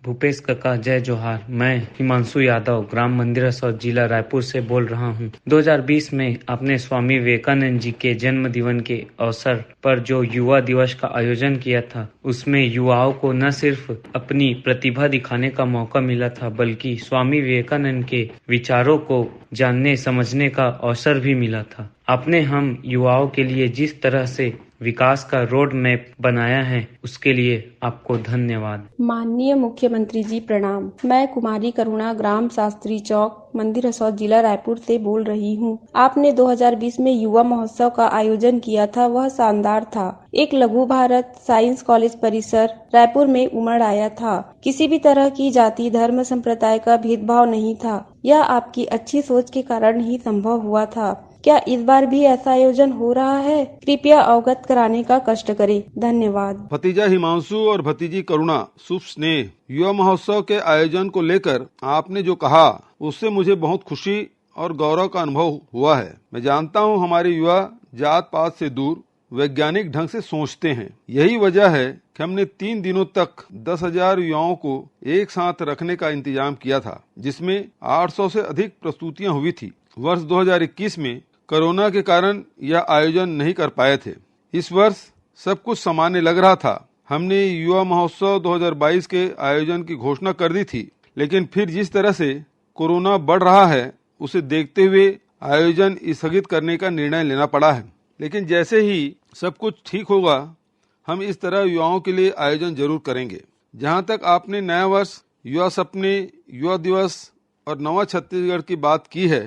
भूपेश काका जय जोहार। मैं हिमांशु यादव ग्राम मंदिर सौद जिला रायपुर से बोल रहा हूं। 2020 में आपने स्वामी विवेकानंद जी के जन्म दिवस के अवसर पर जो युवा दिवस का आयोजन किया था, उसमें युवाओं को न सिर्फ अपनी प्रतिभा दिखाने का मौका मिला था, बल्कि स्वामी विवेकानंद के विचारों को जानने समझने का अवसर भी मिला था। आपने हम युवाओं के लिए जिस तरह से विकास का रोड मैप बनाया है, उसके लिए आपको धन्यवाद। माननीय मुख्यमंत्री जी प्रणाम। मैं कुमारी करुणा ग्राम शास्त्री चौक मंदिर हसौद जिला रायपुर से बोल रही हूँ। आपने 2020 में युवा महोत्सव का आयोजन किया था, वह शानदार था। एक लघु भारत साइंस कॉलेज परिसर रायपुर में उमड़ आया था। किसी भी तरह की जाति धर्म संप्रदाय का भेदभाव नहीं था। यह आपकी अच्छी सोच के कारण ही संभव हुआ था। क्या इस बार भी ऐसा आयोजन हो रहा है? कृपया अवगत कराने का कष्ट करें। धन्यवाद। भतीजा हिमांशु और भतीजी करुणा शुभ स्नेह, युवा महोत्सव के आयोजन को लेकर आपने जो कहा, उससे मुझे बहुत खुशी और गौरव का अनुभव हुआ है। मैं जानता हूँ हमारे युवा जात पात से दूर वैज्ञानिक ढंग से सोचते हैं। यही वजह है कि हमने 3 दिनों तक 10,000 युवाओं को एक साथ रखने का इंतजाम किया था, जिसमें 800 से अधिक प्रस्तुतियां हुई थी। वर्ष 2021 में कोरोना के कारण यह आयोजन नहीं कर पाए थे। इस वर्ष सब कुछ सामान्य लग रहा था। हमने युवा महोत्सव 2022 के आयोजन की घोषणा कर दी थी, लेकिन फिर जिस तरह से कोरोना बढ़ रहा है, उसे देखते हुए आयोजन स्थगित करने का निर्णय लेना पड़ा है। लेकिन जैसे ही सब कुछ ठीक होगा, हम इस तरह युवाओं के लिए आयोजन जरूर करेंगे। जहां तक आपने नया वर्ष, युवा सपने, युवा दिवस और नवा छत्तीसगढ़ की बात की है,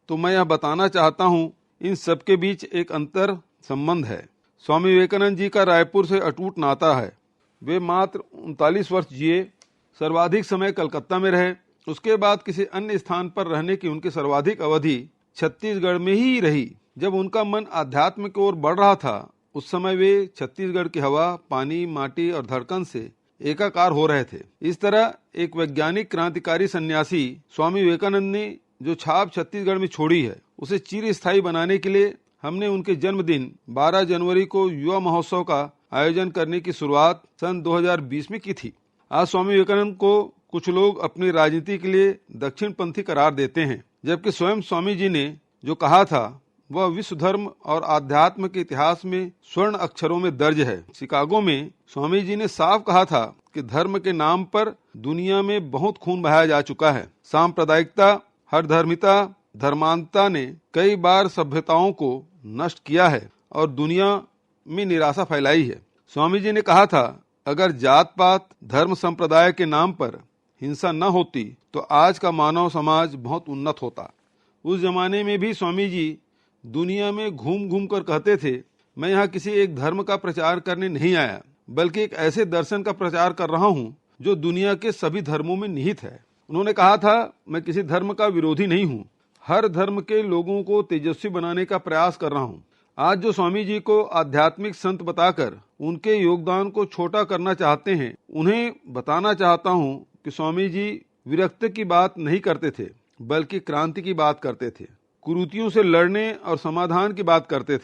तो मैं यह बताना चाहता हूँ, इन सब के बीच एक अंतर संबंध है। स्वामी विवेकानंद जी का रायपुर से अटूट नाता है। वे मात्र 39 वर्ष जिए, सर्वाधिक समय कलकत्ता में रहे। उसके बाद किसी अन्य स्थान पर रहने की उनकी सर्वाधिक अवधि छत्तीसगढ़ में ही रही। जब उनका मन आध्यात्म की ओर बढ़ रहा था, उस समय वे छत्तीसगढ़ की हवा, पानी, माटी और धड़कन से एकाकार हो रहे थे। इस तरह एक वैज्ञानिक क्रांतिकारी सन्यासी स्वामी विवेकानंद ने जो छाप छत्तीसगढ़ में छोड़ी है, उसे चिर स्थायी बनाने के लिए हमने उनके जन्मदिन 12 जनवरी को युवा महोत्सव का आयोजन करने की शुरुआत सन 2020 में की थी। आज स्वामी विवेकानंद को कुछ लोग अपनी राजनीति के लिए दक्षिणपंथी करार देते हैं, जबकि स्वयं स्वामी जी ने जो कहा था, वह विश्व धर्म और आध्यात्म के इतिहास में स्वर्ण अक्षरों में दर्ज है। शिकागो में स्वामी जी ने साफ कहा था कि धर्म के नाम पर दुनिया में बहुत खून बहाया जा चुका है। सांप्रदायिकता, हर धर्मिता, धर्मांतता ने कई बार सभ्यताओं को नष्ट किया है और दुनिया में निराशा फैलाई है। स्वामी जी ने कहा था, अगर जात पात धर्म संप्रदाय के नाम पर हिंसा न होती तो आज का मानव समाज बहुत उन्नत होता। उस जमाने में भी स्वामी जी दुनिया में घूम घूम कर कहते थे, मैं यहाँ किसी एक धर्म का प्रचार करने नहीं आया, बल्कि एक ऐसे दर्शन का प्रचार कर रहा हूँ जो दुनिया के सभी धर्मों में निहित है। उन्होंने कहा था, मैं किसी धर्म का विरोधी नहीं हूँ, हर धर्म के लोगों को तेजस्वी बनाने का प्रयास कर रहा हूँ। आज जो स्वामी जी को आध्यात्मिक संत बताकर उनके योगदान को छोटा करना चाहते हैं, उन्हें बताना चाहता हूँ कि स्वामी जी विरक्ति की बात नहीं करते थे, बल्कि क्रांति की बात करते थे। कुरीतियों से लड़ने और समाधान की बात करते थे।